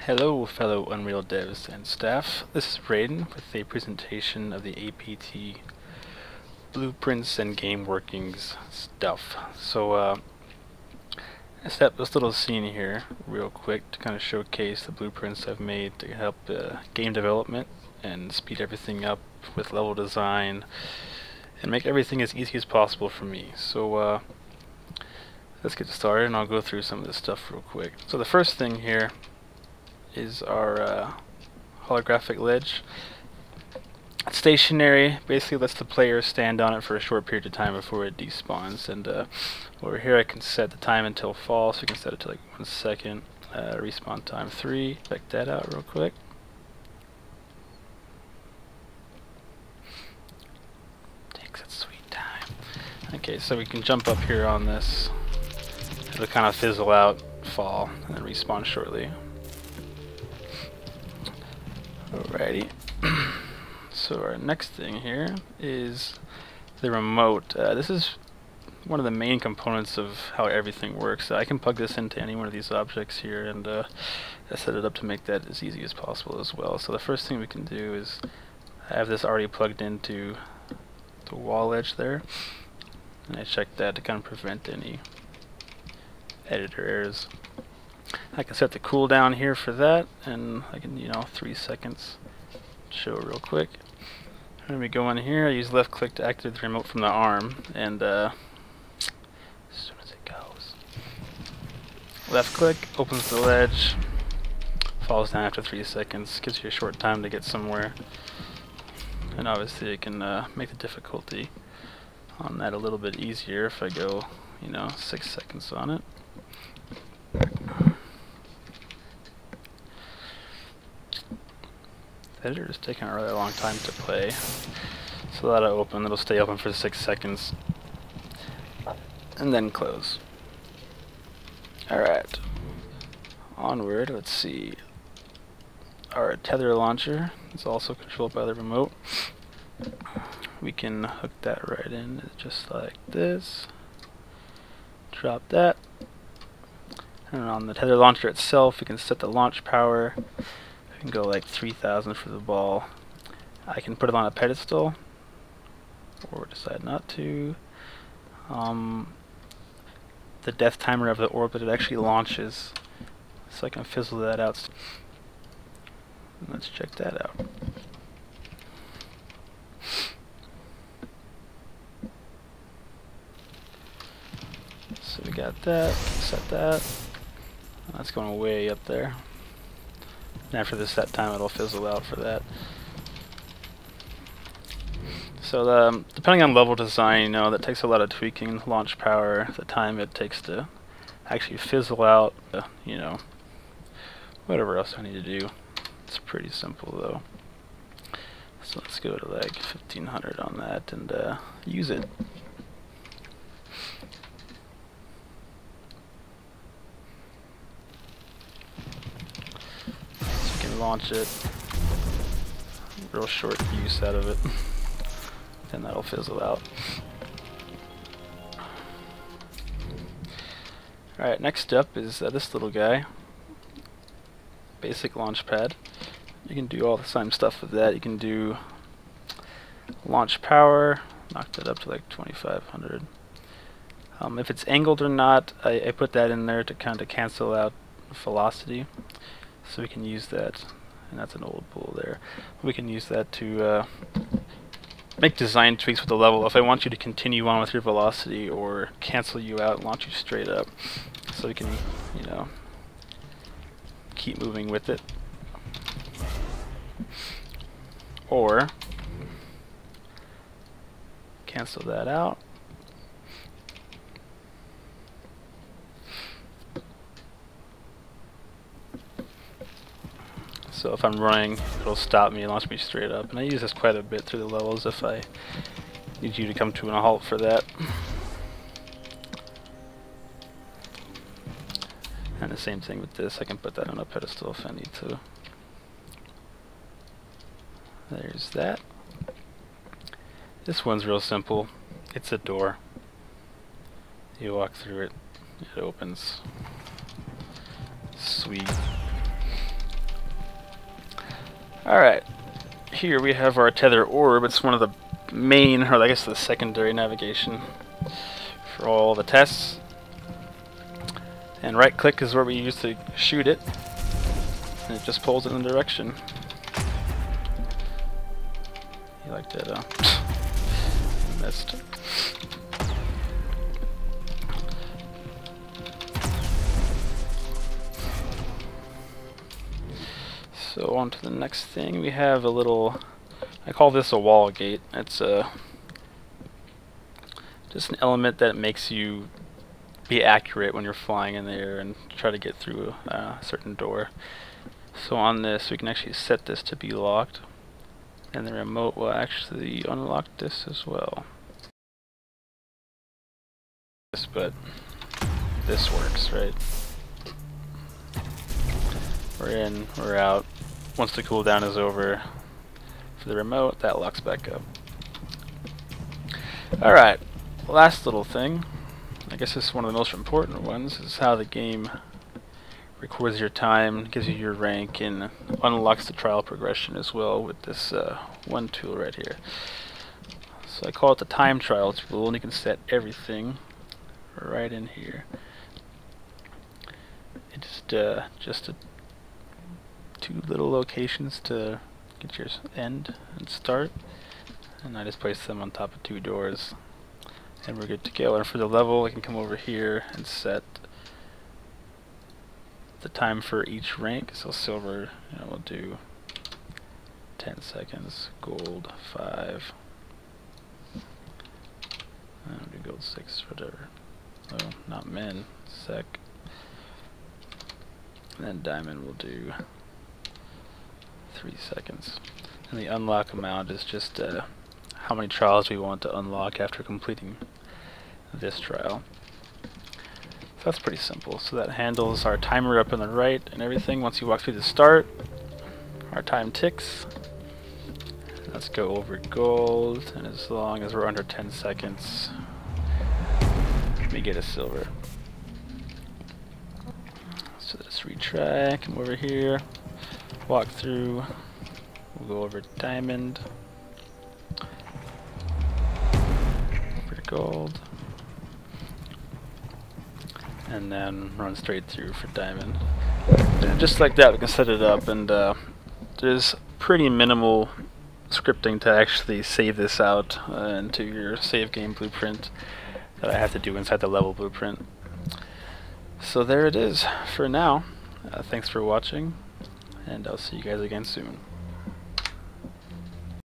Hello fellow Unreal devs and staff, this is Braden with a presentation of the APT blueprints and game workings stuff. So I set up this little scene here real quick to kind of showcase the blueprints I've made to help game development and speed everything up with level design and make everything as easy as possible for me. So let's get started and I'll go through some of this stuff real quick. So the first thing here is our holographic ledge. It's stationary, basically lets the player stand on it for a short period of time before it despawns. And over here I can set the time until false, so we can set it to like 1 second, respawn time 3, check that out real quick. Takes its sweet time. Okay, so we can jump up here on this, it'll kind of fizzle out, fall, and then respawn shortly. Alrighty, so our next thing here is the remote. This is one of the main components of how everything works. I can plug this into any one of these objects here and I set it up to make that as easy as possible as well. So the first thing we can do is I have this already plugged into the wall edge there, and I check that to kind of prevent any editor errors. I can set the cooldown here for that, and I can, 3 seconds show real quick. When we go in here, I use left click to activate the remote from the arm, and as soon as it goes, left click opens the ledge, falls down after 3 seconds, gives you a short time to get somewhere, and obviously it can make the difficulty on that a little bit easier if I go, 6 seconds on it. The editor is taking a really long time to play, so that'll open. It'll stay open for 6 seconds, and then close. Alright, onward. Let's see. Our tether launcher is also controlled by the remote. We can hook that right in, just like this. Drop that. And on the tether launcher itself, we can set the launch power. I can go like 3,000 for the ball. I can put it on a pedestal, or decide not to. The death timer of the orb that it actually launches, so I can fizzle that out. Let's check that out. So we got that, set that. That's going way up there. And after the set time, it'll fizzle out for that. So depending on level design, that takes a lot of tweaking. Launch power, the time it takes to actually fizzle out, whatever else I need to do. It's pretty simple though. So let's go to like 1500 on that and use it. Launch it, real short use out of it, then that'll fizzle out. Alright, next up is this little guy, basic launch pad. You can do all the same stuff with that. You can do launch power, knock that up to like 2500. If it's angled or not, I put that in there to kind of cancel out velocity. So we can use that, and that's an old pool there. We can use that to make design tweaks with the level. If I want you to continue on with your velocity or cancel you out and launch you straight up, so we can, keep moving with it. Or cancel that out. So if I'm running, it'll stop me and launch me straight up. And I use this quite a bit through the levels if I need you to come to a halt for that. And the same thing with this, I can put that on a pedestal if I need to. There's that. This one's real simple. It's a door. You walk through it, it opens. Sweet. Alright, here we have our tether orb. It's one of the main, or I guess the secondary navigation for all the tests. And right click is where we use to shoot it, and it just pulls it in the direction. You like that, missed. So on to the next thing, we have a little, I call this a wall gate. It's just an element that makes you be accurate when you're flying in the air and try to get through a certain door. So on this, we can actually set this to be locked, and the remote will actually unlock this as well. But this works, right? We're in, we're out. Once the cooldown is over for the remote, that locks back up. Alright, last little thing, I guess this is one of the most important ones, is how the game records your time, gives you your rank, and unlocks the trial progression as well with this one tool right here. So I call it the time trial tool, and you can set everything right in here. It's just two little locations to get your end and start, and I just place them on top of two doors, and we're good to go. And for the level, I can come over here and set the time for each rank. So silver, we'll do 10 seconds, gold 5, and we'll do gold 6, whatever. Oh, not min, sec. And then diamond will do 3 seconds. And the unlock amount is just how many trials we want to unlock after completing this trial. So that's pretty simple. So that handles our timer up on the right and everything. Once you walk through the start, our time ticks. Let's go over gold, and as long as we're under 10 seconds, we get a silver. So let's retry, come over here, walk through, we'll go over diamond, over gold, and then run straight through for diamond. And just like that, we can set it up, and there's pretty minimal scripting to actually save this out into your save game blueprint that I have to do inside the level blueprint. So there it is for now. Thanks for watching, and I'll see you guys again soon.